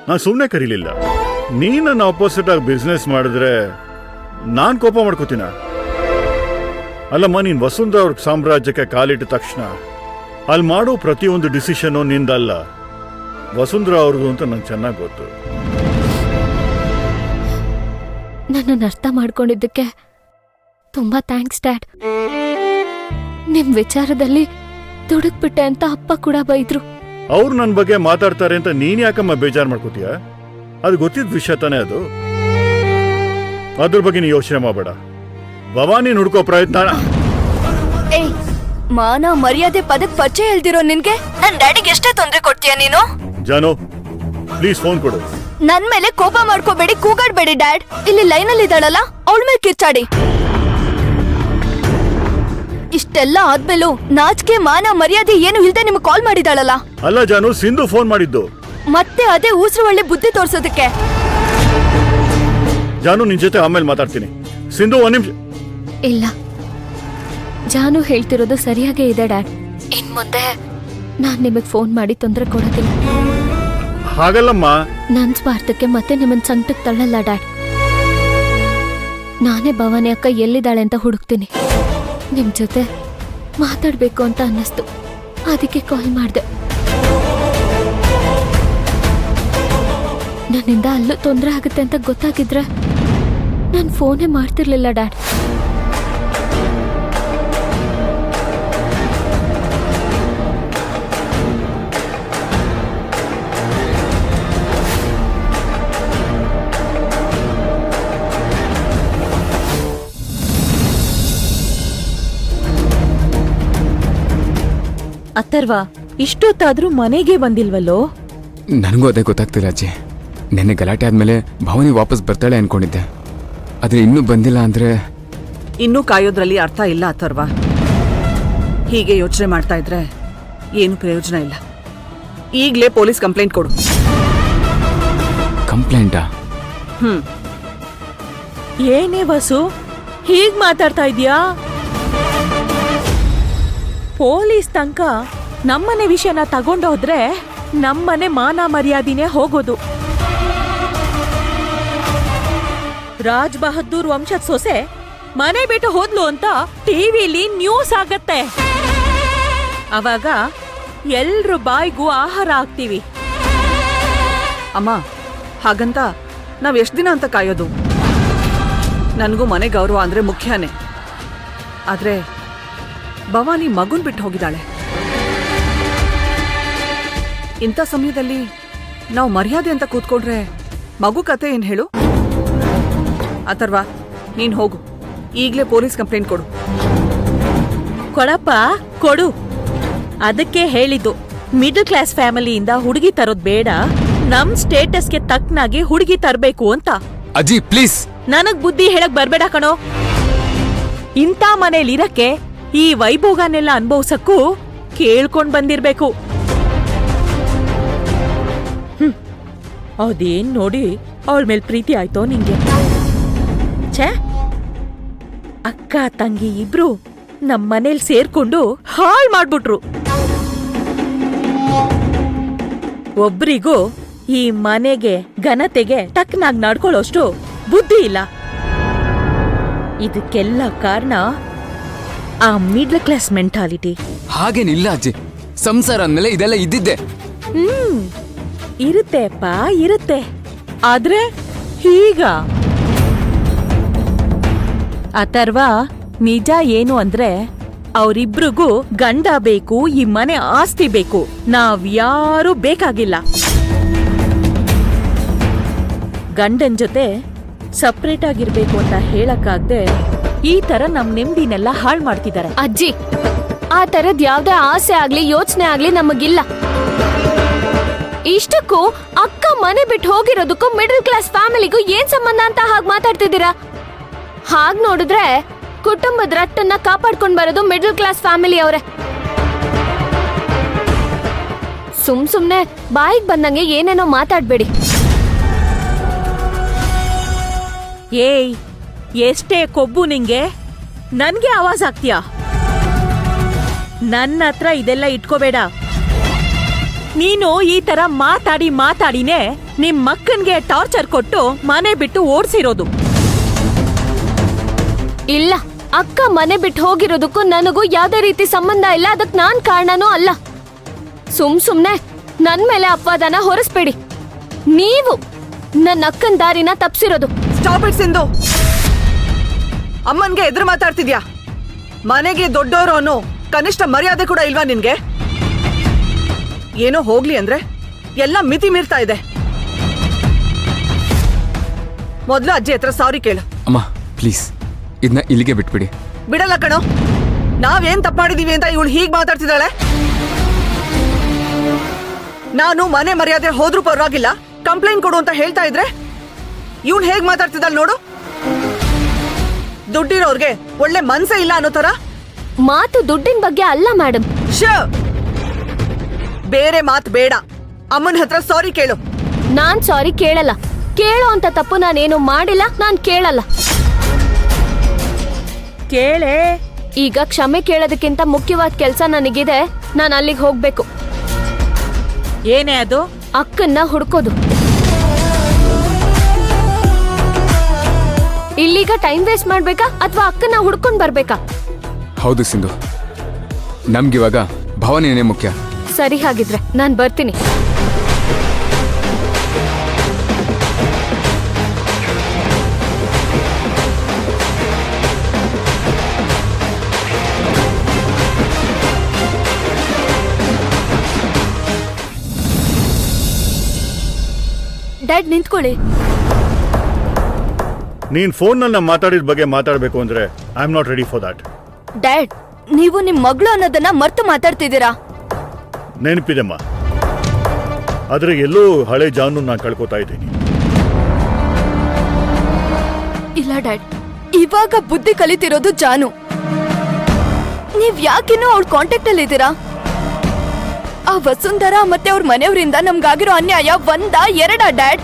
ನಾನು ಸುಮ್ಮನೆ ಕರೀಲಿಲ್ಲ. ನೀನು ನನ್ನ ಆಪೋಸಿಟ್ ಆಗಿ ಬಿಸ್ನೆಸ್ ಮಾಡಿದ್ರೆ ನಾನು ಕೋಪ ಮಾಡ್ಕೋತೀನ? ಅಲ್ಲಮ್ಮ, ನೀನು ವಸುಂಧರಾ ಅವ್ರ ಸಾಮ್ರಾಜ್ಯಕ್ಕೆ ಕಾಲಿಟ್ಟ ತಕ್ಷಣ ಅಲ್ಲಿ ಮಾಡೋ ಪ್ರತಿಯೊಂದು ಡಿಸಿಷನ್ನು ನಿಂದಲ್ಲ, ವಸುಂಧರಾ ಅವ್ರದ್ದು ಅಂತ ನಂಗೆ ಚೆನ್ನಾಗಿ ಗೊತ್ತು. ನನ್ನನ್ನು ಅರ್ಥ ಮಾಡ್ಕೊಂಡಿದ್ದಕ್ಕೆ ತುಂಬಾ ಥ್ಯಾಂಕ್ಸ್ ಡ್ಯಾಡ್. ನಿಮ್ ವಿಚಾರದಲ್ಲಿ ದುಡುಕ್ಬಿಟ್ಟೆ ಅಂತ ಅಪ್ಪ ಕೂಡ ಬೈದ್ರು. ಅವ್ರು ನನ್ನ ಬಗ್ಗೆ ಮಾತಾಡ್ತಾರೆ ಅಂತ ನೀನ್ ಯಾಕಮ್ಮ ಬೇಜಾರು ಮಾಡ್ಕೋತೀಯ? ಅದು ಗೊತ್ತಿದ್ದ ವಿಷಯ ತಾನೇ ಅದು. ಅದ್ರ ಬಗ್ಗೆ ನೀ ಯೋಚನೆ ಮಾಡಬೇಡ. ಭವಾನಿ ಹುಡ್ಕೋ ಪ್ರಯತ್ನ. ಏಯ್, ಮಾನ ಮರ್ಯಾದೆ ಪದಕ್ ಪರಿಚಯ ಹೇಳ್ದಿರೋ ನಿನ್ಗೆ ನನ್ ಡ್ಯಾಡಿಗೆ ಎಷ್ಟೇ ತೊಂದ್ರೆ ಕೊಡ್ತೀಯ ನೀನು? ಜಾನು, ಪ್ಲೀಸ್ ಫೋನ್ ಕೊಡು. ನನ್ ಮೇಲೆ ಕೋಪ ಮಾಡ್ಕೋಬೇಡಿ, ಕೂಗಾಡ್ಬೇಡಿ ಡ್ಯಾಡ್. ಇಲ್ಲಿ ಲೈನಲ್ಲಿ ಇದ್ದಾಳಲ್ಲ, ಅವಳ ಮೇಲೆ ಕಿರ್ಚಾಡಿ. ಇಷ್ಟೆಲ್ಲ ಆದ್ಮೇಲೂ ನಾಚಿಕೆ ಮಾನ ಮರ್ಯಾದೆ ಏನು ಇಲ್ದೆ ನಿಮ್ಗೆ ಕಾಲ್ ಮಾಡಿದಾಳಲ್ಲ? ಅಲ್ಲ ಜಾನು, ಸಿಂಧು ಫೋನ್ ಮಾಡಿದ್ದು. ಮತ್ತೆ ಅದೇ ಊಸ್ರು ಒಳ್ಳೆ ಬುದ್ಧಿ ತೋರ್ಸೋದಕ್ಕೆ. ಜಾನು, ನಿನ್ ಜೊತೆ ಆಮೇಲೆ ಮಾತಾಡ್ತೀನಿ. ಸಿಂಧು, ಒಂದ್ ನಿಮಿಷ. ಇಲ್ಲ, ಜಾನು ಹೇಳ್ತಿರೋದು ಸರಿಯಾಗೇ ಇದೆ ಡ್ಯಾಡ್. ಇನ್ ಮುಂದೆ ನಾನ್ ನಿಮಗ್ ಫೋನ್ ಮಾಡಿ ತೊಂದರೆ ಕೊಡೋದಿಲ್ಲ. ಹಾಗಲ್ಲಮ್ಮ, ನನ್ ಸ್ವಾರ್ಥಕ್ಕೆ ಮತ್ತೆ ನಿಮ್ಮನ್ ಸಂಕಟಕ್ಕೆ ತಳ್ಳಲ್ಲ ಡ್ಯಾಡ್. ನಾನೇ ಭವಾನಿ ಅಕ್ಕ ಎಲ್ಲಿದ್ದಾಳೆ ಅಂತ ಹುಡುಕ್ತೀನಿ. ನಿಮ್ ಜೊತೆ ಮಾತಾಡ್ಬೇಕು ಅಂತ ಅನ್ನಿಸ್ತು, ಅದಕ್ಕೆ ಕಾಲ್ ಮಾಡ್ದೆ. ನನ್ನಿಂದ ಅಲ್ಲೂ ತೊಂದರೆ ಆಗುತ್ತೆ ಅಂತ ಗೊತ್ತಾಗಿದ್ರೆ ನಾನು ಫೋನೇ ಮಾಡ್ತಿರ್ಲಿಲ್ಲ ಡ್ಯಾಡ್. ಅಥರ್ವ, ಇಷ್ಟೊತ್ತಾದ್ರೂ ಮನೆಗೆ ಬಂದಿಲ್ವಲ್ಲೋ? ನನಗೂ ಅದೇ ಗೊತ್ತಾಗ್ತಿಲ್ಲ ಅಜ್ಜಿ. ನೆನ್ನೆ ಗಲಾಟೆ ಆದ್ಮೇಲೆ ಭವಾನಿ ವಾಪಸ್ ಬರ್ತಾಳೆ ಅನ್ಕೊಂಡಿದ್ದೆ, ಆದ್ರೆ ಇನ್ನೂ ಬಂದಿಲ್ಲ ಅಂದ್ರೆ. ಇನ್ನೂ ಕಾಯೋದ್ರಲ್ಲಿ ಅರ್ಥ ಇಲ್ಲ ಅಥರ್ವ. ಹೀಗೆ ಯೋಚನೆ ಮಾಡ್ತಾ ಇದ್ರೆ ಏನು ಪ್ರಯೋಜನ ಇಲ್ಲ. ಈಗ್ಲೇ ಪೊಲೀಸ್ ಕಂಪ್ಲೇಂಟ್ ಕೊಡು. ಕಂಪ್ಲೇಂಟಾ? ಏನೇ ವಸು, ಹೀಗ್ ಮಾತಾಡ್ತಾ ಇದ್ಯಾ? ಪೊಲೀಸ್ ತನಕ ನಮ್ಮನೆ ವಿಷಯನ ತಗೊಂಡೋದ್ರೆ ನಮ್ಮನೆ ಮಾನ ಮರ್ಯಾದಿನೇ ಹೋಗೋದು. ರಾಜ್ ಬಹದ್ದೂರ್ ವಂಶದ ಸೊಸೆ ಮನೆ ಬಿಟ್ಟು ಹೋದ್ಲು ಅಂತ ಟಿವಿಲಿ ನ್ಯೂಸ್ ಆಗತ್ತೆ. ಅವಾಗ ಎಲ್ರು ಬಾಯ್ಗೂ ಆಹಾರ ಆಗ್ತೀವಿ. ಅಮ್ಮ, ಹಾಗಂತ ನಾವ್ ಎಷ್ಟ್ ದಿನ ಅಂತ ಕಾಯೋದು? ನನಗೂ ಮನೆ ಗೌರವ ಅಂದ್ರೆ ಮುಖ್ಯನೇ. ಆದ್ರೆ ಭವಾನಿ ಮಗುನ್ ಬಿಟ್ಟು ಹೋಗಿದ್ದಾಳೆ. ಇಂಥ ಸಮಯದಲ್ಲಿ ನಾವು ಮರ್ಯಾದೆ ಅಂತ ಕೂತ್ಕೊಂಡ್ರೆ ಮಗು ಕತೆ ಏನ್ ಹೇಳು? ಅಥರ್ವ, ನೀನ್ ಹೋಗು, ಈಗ್ಲೇ ಪೊಲೀಸ್ ಕಂಪ್ಲೇಂಟ್ ಕೊಡು. ಕೊಡಪ್ಪ, ಕೊಡು. ಅದಕ್ಕೆ ಹೇಳಿದ್ದು, ಮಿಡಲ್ ಕ್ಲಾಸ್ ಫ್ಯಾಮಿಲಿಯಿಂದ ಹುಡುಗಿ ತರೋದ್ ಬೇಡ, ನಮ್ ಸ್ಟೇಟಸ್ಗೆ ತಕ್ಕನಾಗಿ ಹುಡುಗಿ ತರಬೇಕು ಅಂತ. ಅಜ್ಜಿ ಪ್ಲೀಸ್. ನನಗ್ ಬುದ್ಧಿ ಹೇಳಕ್ ಬರ್ಬೇಡ ಕಣೋ. ಇಂಥ ಮನೇಲಿರಕ್ಕೆ, ಈ ವೈಭೋಗನೆಲ್ಲ ಅನುಭವಿಸಕ್ಕೂ ಕೇಳ್ಕೊಂಡ್ ಬಂದಿರ್ಬೇಕು. ಅದೇನ್ ನೋಡಿ ಅವಳ ಮೇಲ್ ಪ್ರೀತಿ ಆಯ್ತೋ ನಿಂಗೆ? ಛೇ, ಅಕ್ಕ ತಂಗಿ ಇಬ್ರು ನಮ್ ಮನೇಲಿ ಸೇರ್ಕೊಂಡು ಹಾಳ್ ಮಾಡ್ಬಿಟ್ರು. ಒಬ್ರಿಗೂ ಈ ಮನೆಗೆ ಘನತೆಗೆ ತಕ್ಕನಾಗ್ ನಡ್ಕೊಳ್ಳೋಷ್ಟು ಬುದ್ಧಿ ಇಲ್ಲ. ಇದಕ್ಕೆಲ್ಲ ಕಾರಣ ಆ ಮಿಡ್ಲ್ ಕ್ಲಾಸ್ ಮೆಂಟಾಲಿಟಿ. ಹಾಗೇನಿಲ್ಲ ಅಜ್ಜಿ, ಸಂಸಾರ ಅಂದ್ಮೇಲೆ ಇದೆಲ್ಲ ಇದ್ದಿದ್ದೆ. ಇರುತ್ತೆ ಅಪ್ಪ, ಇರುತ್ತೆ. ಆದ್ರೆ ಹೀಗ ಅಥರ್ವ, ನಿಜ ಏನು ಅಂದ್ರೆ ಅವರಿಬ್ರಿಗೂ ಗಂಡ ಬೇಕು, ಈ ಮನೆ ಆಸ್ತಿ ಬೇಕು, ನಾವ್ಯಾರೂ ಬೇಕಾಗಿಲ್ಲ. ಗಂಡನ್ ಜೊತೆ ಸಪ್ರೇಟ್ ಆಗಿರ್ಬೇಕು ಅಂತ ಹೇಳಕ್ಕಾಗ್ದೆ ಈ ತರ ನಮ್ ನೆಮ್ಮದಿನೆಲ್ಲ ಹಾಳು ಮಾಡ್ತಿದ್ದಾರೆ. ಅಜ್ಜಿ, ಆ ತರದ್ ಯಾವ್ದೇ ಆಸೆ ಆಗ್ಲಿ ಯೋಚನೆ ಆಗ್ಲಿ ನಮಗಿಲ್ಲ. ಇಷ್ಟಕ್ಕೂ ಅಕ್ಕ ಮನೆ ಬಿಟ್ಟು ಹೋಗಿರೋದಕ್ಕೂ ಮಿಡಲ್ ಕ್ಲಾಸ್ ಫ್ಯಾಮಿಲಿಗೂ ಏನ್ ಸಂಬಂಧ ಅಂತ ಹಾಗೆ ಮಾತಾಡ್ತಿದ್ದೀರಾ? ಹಾಗ್ ನೋಡಿದ್ರೆ ಕುಟುಂಬದ ರಟ್ಟನ್ನ ಕಾಪಾಡ್ಕೊಂಡ್ ಬರೋದು ಮಿಡಲ್ ಕ್ಲಾಸ್ ಫ್ಯಾಮಿಲಿ ಅವರೇ. ಸುಮ್ನೆ ಬಾಯಿಗೆ ಬಂದಂಗೆ ಏನೇನೋ ಮಾತಾಡ್ಬೇಡಿ. ಏಯ್, ಎಷ್ಟೇ ಕೊಬ್ಬು ನಿಂಗೆ, ನನ್ಗೆ ಆವಾಜ್ ಆಗ್ತೀಯಾ? ನನ್ನ ಹತ್ರ ಇದೆಲ್ಲ ಇಟ್ಕೋಬೇಡ. ನೀನು ಈ ತರ ಮಾತಾಡಿನೇ ನಿಮ್ ಮಕ್ಕನ್ಗೆ ಟಾರ್ಚರ್ ಕೊಟ್ಟು ಮನೆ ಬಿಟ್ಟು ಓಡ್ಸಿರೋದು. ಇಲ್ಲ, ಅಕ್ಕ ಮನೆ ಬಿಟ್ಟು ಹೋಗಿರೋದಕ್ಕೂ ನನಗೂ ಯಾವ್ದೇ ರೀತಿ ಸಂಬಂಧ ಇಲ್ಲ. ಅದಕ್ ನಾನ್ ಕಾರಣನೂ ಅಲ್ಲ. ಸುಮ್ನೆ ನನ್ ಮೇಲೆ ಅಪವಾದನ ಹೊರಿಸ್ಬೇಡಿ. ನೀವು ನನ್ನ ಅಕ್ಕನ್ ದಾರಿನ ತಪ್ಸಿರೋದು. Stop it Sindhu. ಅಮ್ಮನ್ಗೆ ಎದುರು ಮಾತಾಡ್ತಿದ್ಯಾ? ಮನೆಗೆ ದೊಡ್ಡವರು ಅನ್ನೋ ಕನಿಷ್ಠ ಮರ್ಯಾದೆ ಕೂಡ ಇಲ್ವಾ ನಿನ್ಗೆ? ಏನೋ ಹೋಗ್ಲಿ ಅಂದ್ರೆ ಎಲ್ಲ ಮಿತಿ ಮೀರ್ತಾ ಇದೆ. ಮೊದ್ಲು ಅಜ್ಜಿ ಹತ್ರ ಸಾರಿ ಕೇಳು. ಅಮ್ಮ ಪ್ಲೀಸ್ ಇದನ್ನ ಇಲ್ಲಿಗೆ ಬಿಟ್ಬಿಡಿ. ಬಿಡಲ್ಲ ಕಣೋ. ನಾವೇನ್ ತಪ್ಪು ಮಾಡಿದೀವಿ ಅಂತ ಇವಳು ಹೀಗ್ ಮಾತಾಡ್ತಿದ್ದಾಳೆ. ನಾನು ಮನೆ ಮರ್ಯಾದೆ ಹೋದ್ರೂ ಪರವಾಗಿಲ್ಲ, ಕಂಪ್ಲೇಂಟ್ ಕೊಡು ಅಂತ ಹೇಳ್ತಾ ಇದ್ರೆ ಇವನ್ ಹೇಗ್ ಮಾತಾಡ್ತಿದ್ದಾಳೆ ನೋಡು. ದುಡ್ಡಿರೋರ್ಗೆ ಒಳ್ಳೆ ಮನ್ಸೇ ಇಲ್ಲ ಅನ್ನೋ ತರ. ಮಾತು ದುಡ್ಡಿನ ಬಗ್ಗೆ ಅಲ್ಲ ಮೇಡಮ್. ಬೇರೆ ಮಾತು ಬೇಡ. ಅಮ್ಮನ ಹತ್ರ ಸಾರಿ ಕೇಳು. ನಾನ್ ಸಾರಿ ಕೇಳಲ್ಲ. ಕೇಳೋ ಅಂತ ತಪ್ಪು ನಾನೇನು ಮಾಡಿಲ್ಲ, ನಾನ್ ಕೇಳಲ್ಲ. ಕೇಳೆ. ಈಗ ಕ್ಷಮೆ ಕೇಳೋದಕ್ಕಿಂತ ಮುಖ್ಯವಾದ ಕೆಲ್ಸ ನನಗಿದೆ. ನಾನು ಅಲ್ಲಿಗೆ ಹೋಗ್ಬೇಕು. ಏನೇ ಅದು? ಅಕ್ಕನ್ನ ಹುಡ್ಕೋದು. ಇಲ್ಲೀಗ ಟೈಮ್ ವೇಸ್ಟ್ ಮಾಡ್ಬೇಕಾ ಅಥವಾ ಅಕ್ಕನ್ನ ಹುಡ್ಕೊಂಡ್ ಬರ್ಬೇಕಾ? ಹೌದು ಸಿಂಧು, ನಮ್ಗಿವಾಗ ಭಾವನೆನೇ ಮುಖ್ಯ. ಸರಿ, ಹಾಗಿದ್ರೆ ನಾನ್ ಬರ್ತೀನಿ. ಡ್ಯಾಡ್ ನಿಂತ್ಕೊಳ್ಳಿ. ನೀನ್ ಫೋನ್ನಲ್ಲಿ ಮಾತಾಡಿದ ಬಗ್ಗೆ ಮಾತಾಡಬೇಕು ಅಂದ್ರೆ I am not ready for that. Dad, ನೀವು ನಿಮ್ ಮಗಳು ಅನ್ನೋದನ್ನ ಮರ್ತು ಮಾತಾಡ್ತಿದ್ದೀರಾ. ನೆನಪಿದೆಮ್ಮ, ಆದ್ರೆ ಎಲ್ಲೋ ಹಳೆ ಜಾನು ನಾನು ಕಳ್ಕೊತಾ ಇದ್ದೀನಿ. ಇಲ್ಲ ಡ್ಯಾಡ್, ಇವಾಗ ಬುದ್ಧಿ ಕಲಿತಿರೋದು ಜಾನು. ನೀವ್ ಯಾಕಿನ್ನೂ ಅವ್ರ ಕಾಂಟ್ಯಾಕ್ಟ್ ಅಲ್ಲಿ ಇದ್ದೀರಾ? ಆ ವಸುಂಧರ ಮತ್ತೆ ಅವ್ರ ಮನೆಯವರಿಂದ ನಮ್ಗಾಗಿರೋ ಅನ್ಯಾಯ 1 2 ಡ್ಯಾಡ್?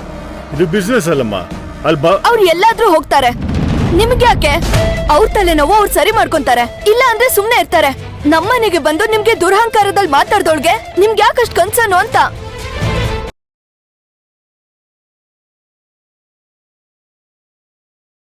ಇದು ಬಿಸ್ನೆಸ್ ಅಲ್ಲಮ್ಮ. ಅವ್ರು ಎಲ್ಲಾದ್ರೂ ಹೋಗ್ತಾರೆ, ನಿಮ್ಗೆ ಯಾಕೆ? ಅವ್ರ ತಲೆನೋವು ಅವ್ರು ಸರಿ ಮಾಡ್ಕೊಂತಾರೆ, ಇಲ್ಲ ಅಂದ್ರೆ ಸುಮ್ನೆ ಇರ್ತಾರೆ. ನಮ್ಮನೆಗೆ ಬಂದು ನಿಮ್ಗೆ ದುರಹಂಕಾರದಲ್ಲಿ ಮಾತಾಡ್ದೋಳ್ಗೆ ನಿಮ್ಗೆ ಯಾಕಷ್ಟು ಕನ್ಸರ್ನು ಅಂತ